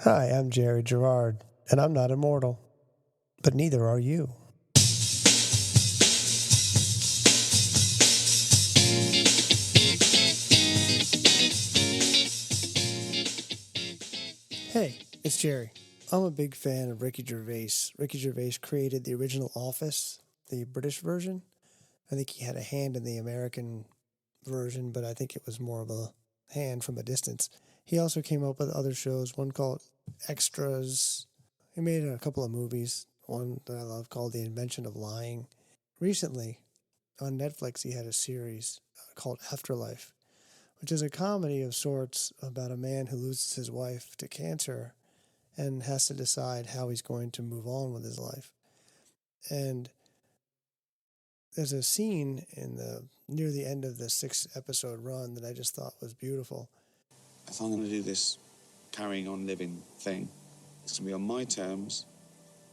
Hi, I'm Jerry Gerard, and I'm not immortal, but neither are you. Hey, it's Jerry. I'm a big fan of Ricky Gervais. Ricky Gervais created the original Office, the British version. I think he had a hand in the American version, but I think it was more of a hand from a distance. He also came up with other shows, one called Extras. He made a couple of movies, one that I love called The Invention of Lying. Recently, on Netflix, he had a series called Afterlife, which is a comedy of sorts about a man who loses his wife to cancer and has to decide how he's going to move on with his life. And there's a scene near the end of the 6-episode run that I just thought was beautiful. If I'm going to do this carrying on living thing, it's going to be on my terms.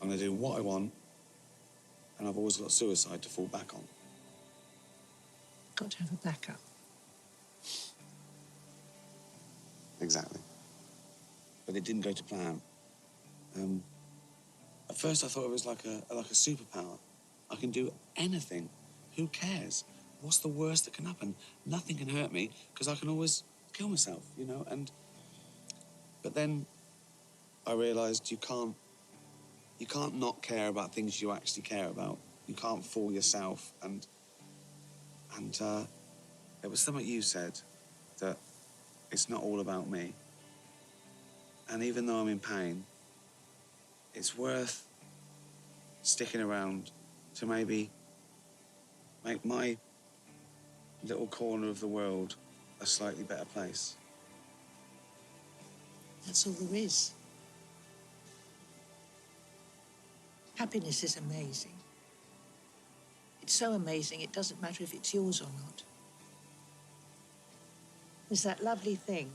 I'm going to do what I want, and I've always got suicide to fall back on. Got to have a backup. Exactly. But it didn't go to plan. At first I thought it was like a superpower. I can do anything. Who cares? What's the worst that can happen? Nothing can hurt me because I can always kill myself, you know? But then I realized you can't not care about things you actually care about. You can't fool yourself. And it was something you said, that it's not all about me. And even though I'm in pain, it's worth sticking around to maybe make my little corner of the world a slightly better place. That's all there is. Happiness is amazing. It's so amazing, it doesn't matter if it's yours or not. There's that lovely thing.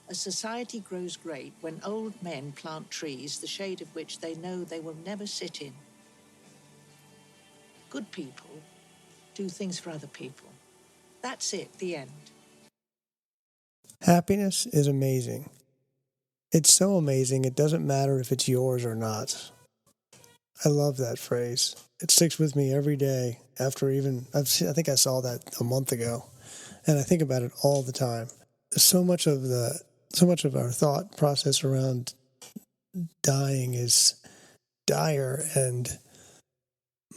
A society grows great when old men plant trees, the shade of which they know they will never sit in. Good people do things for other people. That's it, the end. Happiness is amazing. It's so amazing it doesn't matter if it's yours or not. I love that phrase. It sticks with me every day I think I saw that a month ago, and I think about it all the time. So much of our thought process around dying is dire and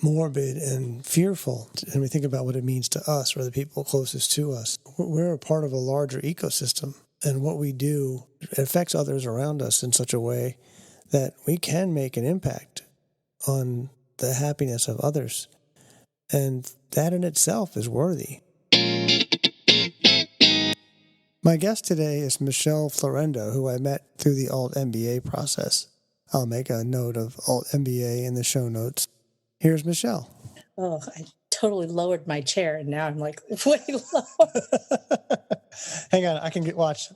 morbid and fearful, and we think about what it means to us or the people closest to us. We're a part of a larger ecosystem, and what we do affects others around us in such a way that we can make an impact on the happiness of others, and that in itself is worthy. My guest today is Michelle Florendo, who I met through the altMBA process. I'll make a note of altMBA in the show notes. Here's Michelle. Oh, I totally lowered my chair, and now I'm like way lower. Hang on, I can watch.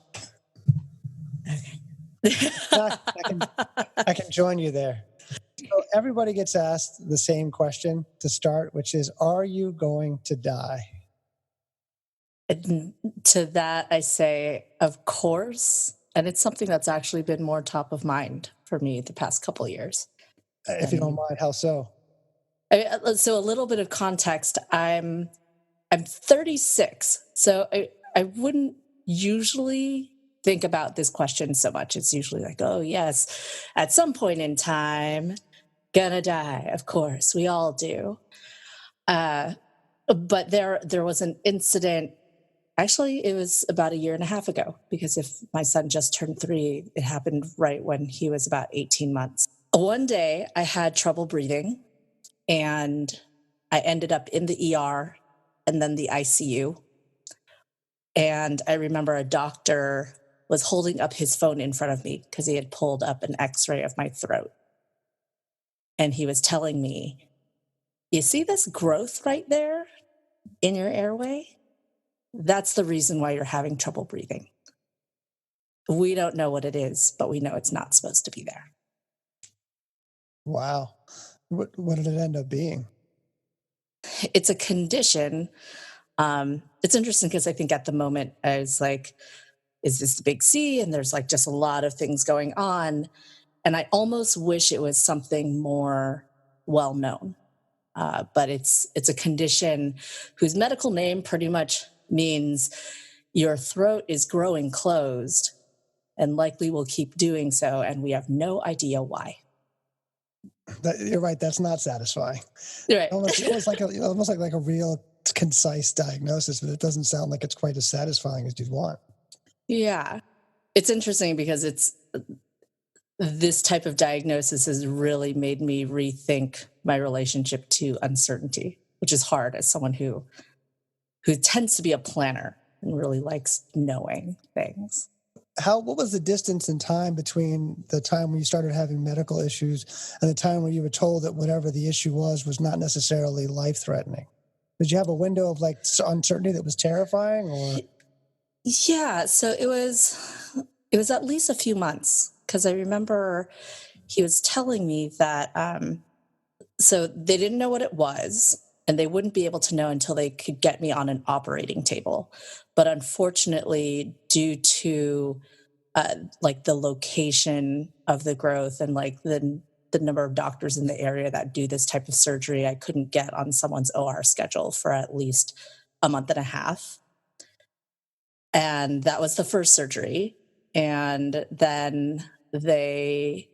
Okay. I can join you there. So everybody gets asked the same question to start, which is, are you going to die? And to that, I say, of course. And it's something that's actually been more top of mind for me the past couple of years. If you don't mind, how so? So a little bit of context. I'm 36, so I wouldn't usually think about this question so much. It's usually like, oh yes, at some point in time, gonna die. Of course, we all do. But there was an incident. Actually, it was about a year and a half ago, because if my son just turned 3, it happened right when he was about 18 months. One day I had trouble breathing, and I ended up in the ER and then the ICU. And I remember a doctor was holding up his phone in front of me because he had pulled up an X-ray of my throat. And he was telling me, you see this growth right there in your airway? That's the reason why you're having trouble breathing. We don't know what it is, but we know it's not supposed to be there. Wow. What did it end up being? It's a condition. It's interesting because I think at the moment I was like, is this the big C? And there's like just a lot of things going on. And I almost wish it was something more well known. But it's a condition whose medical name pretty much means your throat is growing closed and likely will keep doing so, and we have no idea why. You're right. That's not satisfying. Right. Almost like a real concise diagnosis, but it doesn't sound like it's quite as satisfying as you'd want. Yeah. It's interesting because this type of diagnosis has really made me rethink my relationship to uncertainty, which is hard as someone who tends to be a planner and really likes knowing things. What was the distance in time between the time when you started having medical issues and the time when you were told that whatever the issue was not necessarily life-threatening? Did you have a window of like uncertainty that was terrifying, or? Yeah, so it was at least a few months, because I remember he was telling me that so they didn't know what it was, and they wouldn't be able to know until they could get me on an operating table. But unfortunately, due to like the location of the growth and like the number of doctors in the area that do this type of surgery, I couldn't get on someone's OR schedule for at least a month and a half. And that was the first surgery. And then I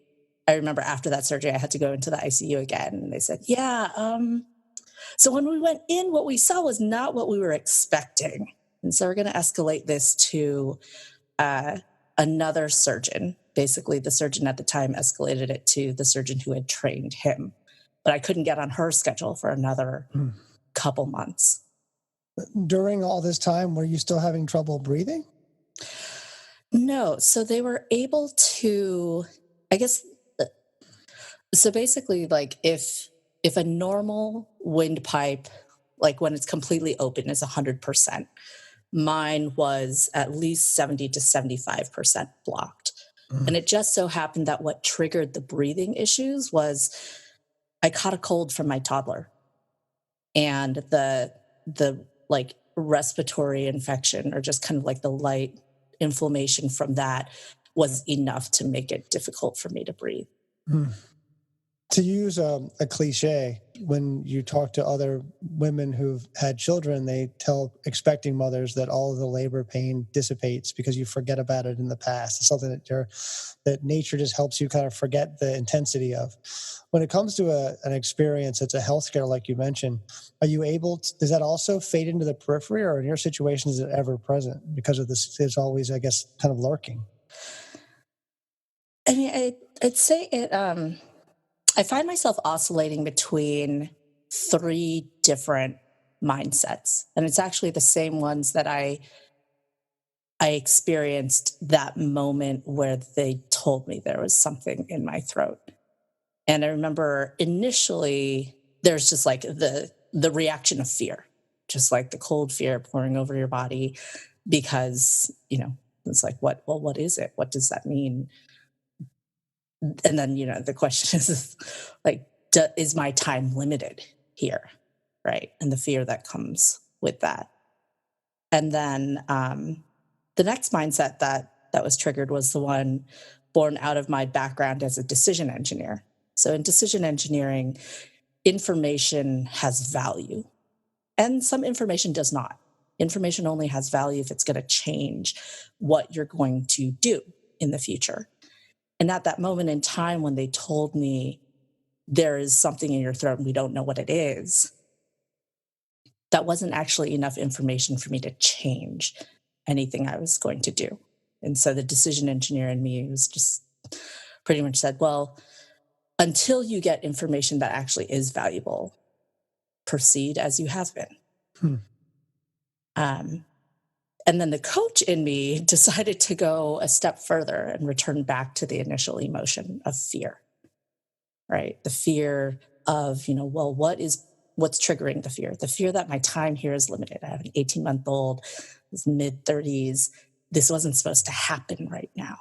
remember after that surgery, I had to go into the ICU again. And they said, so when we went in, what we saw was not what we were expecting. And so we're going to escalate this to another surgeon. Basically, the surgeon at the time escalated it to the surgeon who had trained him. But I couldn't get on her schedule for another couple months. During all this time, were you still having trouble breathing? No. So they were able to, I guess, so basically, like if a normal windpipe, like when it's completely open, is 100%, mine was at least 70 to 75% blocked. And it just so happened that what triggered the breathing issues was I caught a cold from my toddler. And the like respiratory infection, or just kind of like the light inflammation from that, was enough to make it difficult for me to breathe. To use a cliche, when you talk to other women who've had children, they tell expecting mothers that all of the labor pain dissipates because you forget about it in the past. It's something that nature just helps you kind of forget the intensity of. When it comes to an experience that's a health scare, like you mentioned, are you able to, does that also fade into the periphery, or in your situation, is it ever present because of this? It's always, I guess, kind of lurking. I mean, I'd say it, I find myself oscillating between 3 different mindsets. And it's actually the same ones that I experienced that moment where they told me there was something in my throat. And I remember initially there's just like the reaction of fear, just like the cold fear pouring over your body, because, it's like, what is it? What does that mean? And then, the question is like, is my time limited here? Right. And the fear that comes with that. And then the next mindset that was triggered was the one born out of my background as a decision engineer. So in decision engineering, information has value, and some information does not. Information only has value if it's going to change what you're going to do in the future. And at that moment in time when they told me there is something in your throat and we don't know what it is, that wasn't actually enough information for me to change anything I was going to do. And so the decision engineer in me was just pretty much said, well, until you get information that actually is valuable, proceed as you have been. And then the coach in me decided to go a step further and return back to the initial emotion of fear, right? The fear of, what's triggering the fear? The fear that my time here is limited. I have an 18-month-old, his mid-30s. This wasn't supposed to happen right now.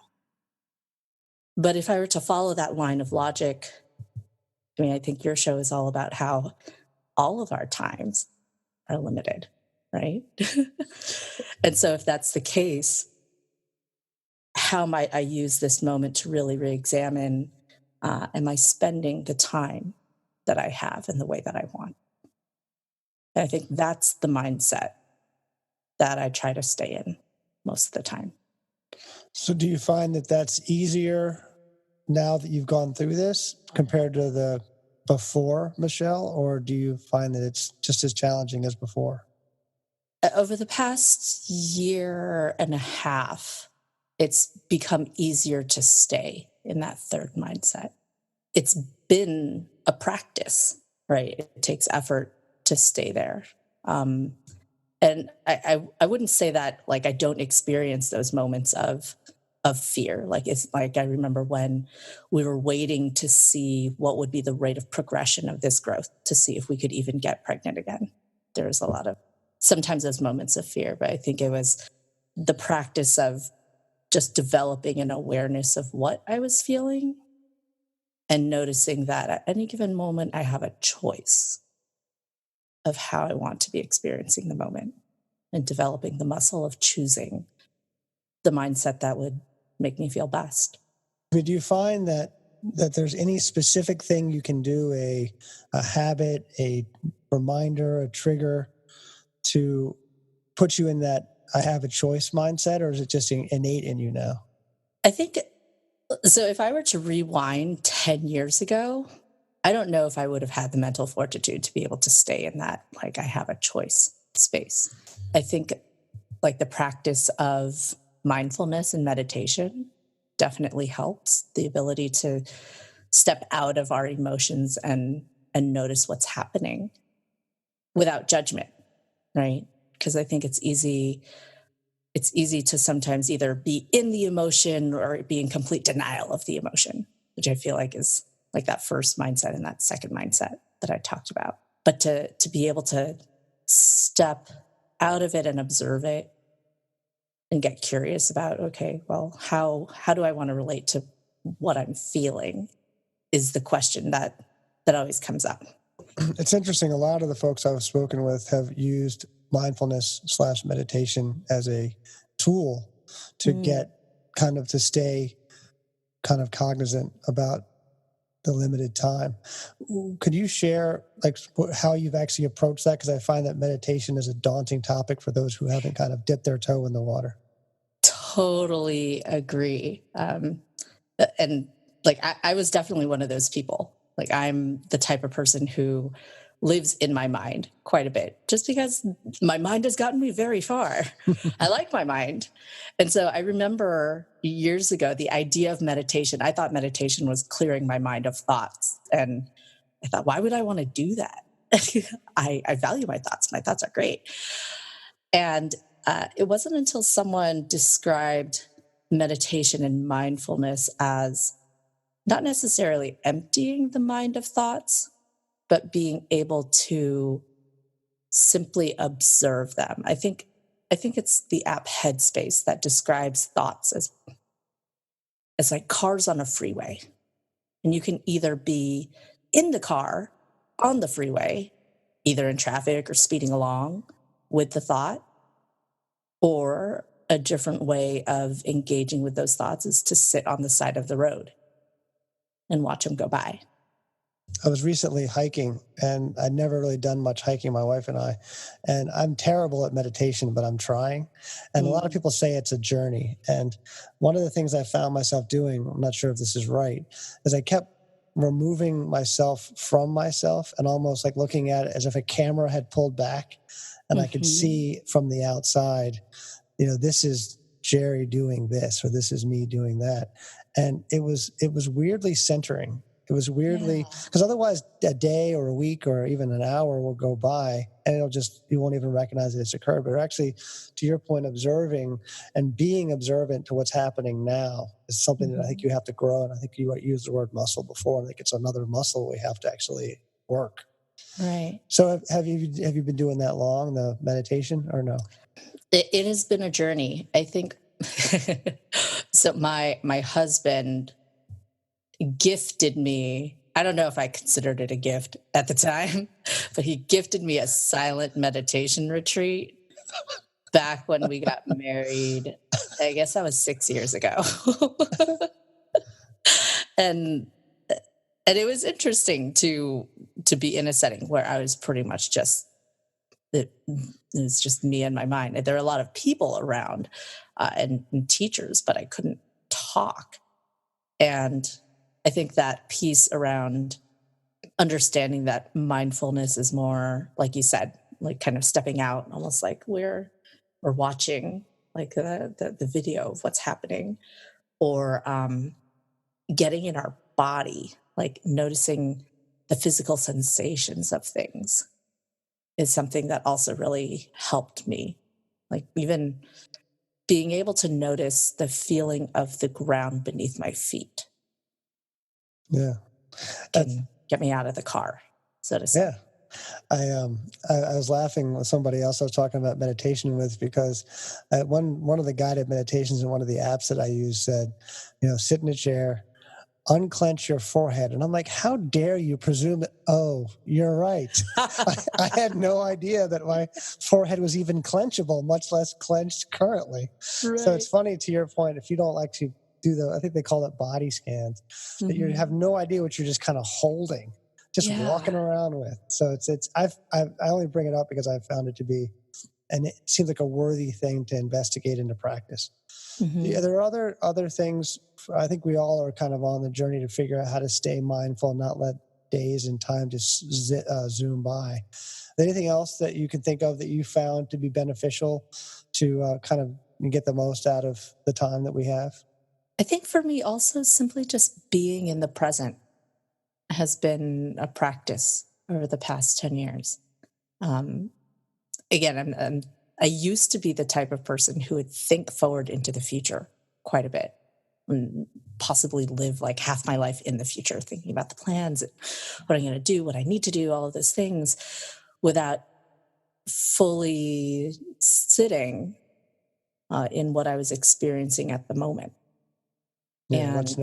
But if I were to follow that line of logic, I think your show is all about how all of our times are limited, right? And so if that's the case, how might I use this moment to really re-examine, am I spending the time that I have in the way that I want? And I think that's the mindset that I try to stay in most of the time. So do you find that that's easier now that you've gone through this compared to the before, Michelle, or do you find that it's just as challenging as before? Over the past year and a half, it's become easier to stay in that third mindset. It's been a practice, right? It takes effort to stay there. Um, and I wouldn't say that like I don't experience those moments of fear. Like it's like I remember when we were waiting to see what would be the rate of progression of this growth to see if we could even get pregnant again. There was a lot of sometimes those moments of fear, but I think it was the practice of just developing an awareness of what I was feeling and noticing that at any given moment I have a choice of how I want to be experiencing the moment and developing the muscle of choosing the mindset that would make me feel best. I mean, do you find that there's any specific thing you can do, a habit, a reminder, a trigger to put you in that I have a choice mindset, or is it just innate in you now? I think so. If I were to rewind 10 years ago, I don't know if I would have had the mental fortitude to be able to stay in that, like, I have a choice space. I think, like, the practice of mindfulness and meditation definitely helps the ability to step out of our emotions and notice what's happening without judgment, right? Because I think it's easy to sometimes either be in the emotion or be in complete denial of the emotion, which I feel like is like that first mindset and that second mindset that I talked about. But to be able to step out of it and observe it and get curious about, okay, well, how do I want to relate to what I'm feeling is the question that always comes up. It's interesting. A lot of the folks I've spoken with have used mindfulness slash meditation as a tool to Mm. get kind of to stay kind of cognizant about the limited time. Could you share like how you've actually approached that? Because I find that meditation is a daunting topic for those who haven't kind of dipped their toe in the water. Totally agree. And like I was definitely one of those people. Like I'm the type of person who lives in my mind quite a bit, just because my mind has gotten me very far. I like my mind. And so I remember years ago the idea of meditation. I thought meditation was clearing my mind of thoughts. And I thought, why would I want to do that? I value my thoughts. My thoughts are great. And it wasn't until someone described meditation and mindfulness as not necessarily emptying the mind of thoughts, but being able to simply observe them. I think it's the app Headspace that describes thoughts as like cars on a freeway. And you can either be in the car on the freeway, either in traffic or speeding along with the thought, or a different way of engaging with those thoughts is to sit on the side of the road and watch them go by. I was recently hiking and I'd never really done much hiking, my wife and I. And I'm terrible at meditation, but I'm trying. And a lot of Mm. people say it's a journey. And one of the things I found myself doing, I'm not sure if this is right, is I kept removing myself from myself and almost like looking at it as if a camera had pulled back and I could Mhm. see from the outside, this is Jerry doing this or this is me doing that. And it was weirdly centering. It was weirdly, Yeah. because otherwise a day or a week or even an hour will go by and you won't even recognize that it's occurred. But actually, to your point, observing and being observant to what's happening now is something that I think Mhm. you have to grow. And I think you used the word muscle before. I think it's another muscle we have to actually work. Right. So have you been doing that long, the meditation, or no? It has been a journey. I think so my husband gifted me. I don't know if I considered it a gift at the time, but he gifted me a silent meditation retreat. back when we got married. I guess that was 6 years ago. and and it was interesting to be in a setting where I was pretty much just it was just me and my mind. There were a lot of people around and teachers, but I couldn't talk. And I think that piece around understanding that mindfulness is more, like you said, like kind of stepping out, almost like we're watching like the video of what's happening, or getting in our body, like noticing the physical sensations of things is something that also really helped me. Like even being able to notice the feeling of the ground beneath my feet Yeah. can get me out of the car, so to say. Yeah. I was laughing with somebody else I was talking about meditation with, because one of the guided meditations in one of the apps that I use said, sit in a chair, unclench your forehead. And I'm like, how dare you presume that, oh, you're right. I had no idea that my forehead was even clenchable, much less clenched currently. Right. So it's funny, to your point, if you don't like to do I think they call it body scans, that you have no idea what you're just kind of holding, just walking around with. So I only bring it up because I've found it to be, and it seems like a worthy thing to investigate into practice. Yeah, there are other things. I think we all are kind of on the journey to figure out how to stay mindful and not let days and time just zoom by. Anything else that you can think of that you found to be beneficial to kind of get the most out of the time that we have? I think for me also simply just being in the present has been a practice over the past 10 years. Um, Again, I used to be the type of person who would think forward into the future quite a bit, and possibly live like half my life in the future, thinking about the plans, what I'm going to do, what I need to do, all of those things, without fully sitting in what I was experiencing at the moment. Yeah, And what's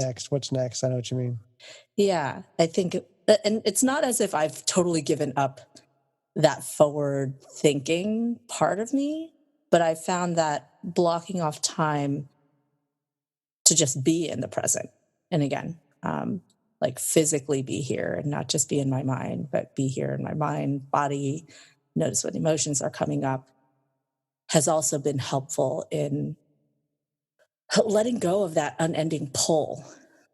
next? I know what you mean. yeah, I think, and it's not as if I've totally given up that forward thinking part of me, but I found that blocking off time to just be in the present. And again, like physically be here and not just be in my mind, but be here in my mind, body, notice what emotions are coming up, has also been helpful in letting go of that unending pull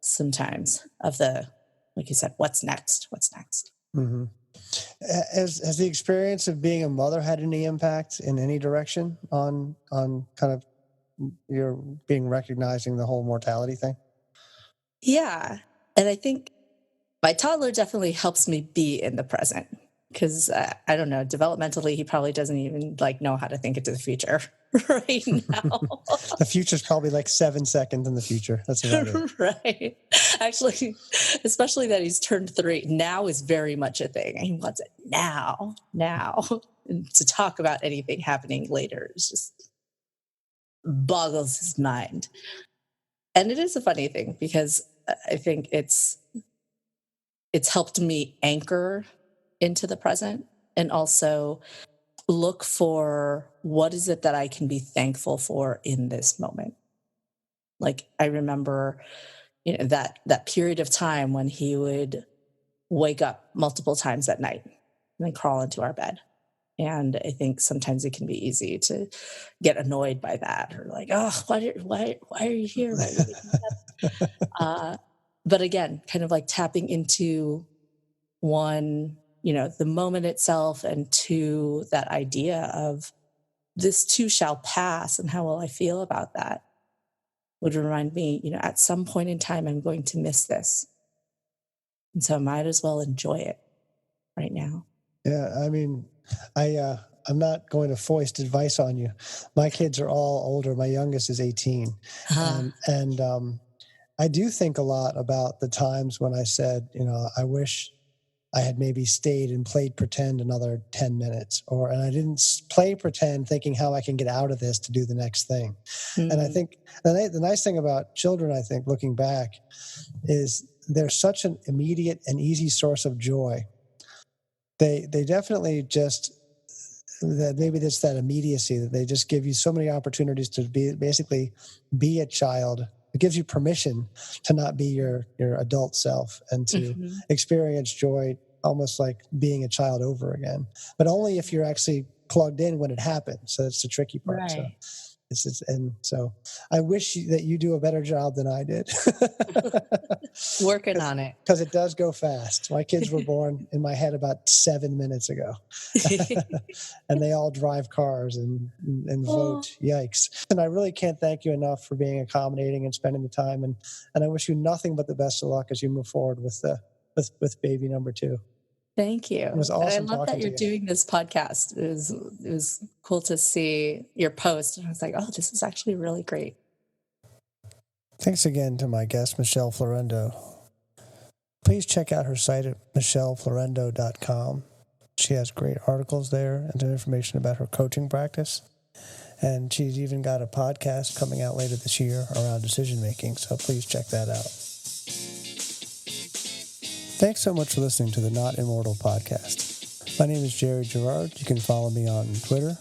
sometimes of like you said, what's next? What's next? Mm-hmm. Has the experience of being a mother had any impact in any direction on kind of your being recognizing the whole mortality thing? Yeah. And I think my toddler definitely helps me be in the present because I don't know, developmentally, he probably doesn't even like know how to think into the future right now. The future's probably like 7 seconds in the future. That's about it. Right. Actually, especially that he's turned 3 now is very much a thing. He wants it now. And to talk about anything happening later is just boggles his mind. And it is a funny thing because I think it's helped me anchor into the present and also look for what is it that I can be thankful for in this moment. Like I remember, that period of time when he would wake up multiple times at night and then crawl into our bed. And I think sometimes it can be easy to get annoyed by that or like, oh, why are you here? Why are you waking me up? But again, kind of like tapping into one, the moment itself, and two, that idea of this too shall pass and how will I feel about that would remind me, at some point in time, I'm going to miss this. And so I might as well enjoy it right now. Yeah, I mean, I'm not going to foist advice on you. My kids are all older. My youngest is 18, and I do think a lot about the times when I said, I wish I had maybe stayed and played pretend another 10 minutes, and I didn't play pretend thinking how I can get out of this to do the next thing. And I think the nice thing about children, I think, looking back, is they're such an immediate and easy source of joy. They definitely just that maybe it's that immediacy that they just give you so many opportunities to basically be a child. It gives you permission to not be your adult self and to experience joy almost like being a child over again, but only if you're actually plugged in when it happens. So that's the tricky part. Right. So I wish that you do a better job than I did. Working on it. Because it does go fast. My kids were born in my head about 7 minutes ago. And they all drive cars and vote. Yikes. And I really can't thank you enough for being accommodating and spending the time. And I wish you nothing but the best of luck as you move forward with baby number 2. Thank you. It was awesome. And I love that you're doing this podcast. It was cool to see your post. And I was like, oh, this is actually really great. Thanks again to my guest, Michelle Florendo. Please check out her site at michelleflorendo.com. She has great articles there and information about her coaching practice. And she's even got a podcast coming out later this year around decision making. So please check that out. Thanks so much for listening to the Not Immortal podcast. My name is Jerry Gerard. You can follow me on Twitter.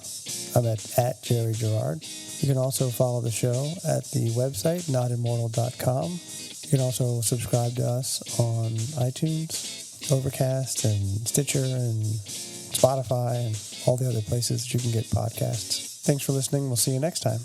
I'm at Jerry Gerard. You can also follow the show at the website, notimmortal.com. You can also subscribe to us on iTunes, Overcast, and Stitcher, and Spotify, and all the other places that you can get podcasts. Thanks for listening. We'll see you next time.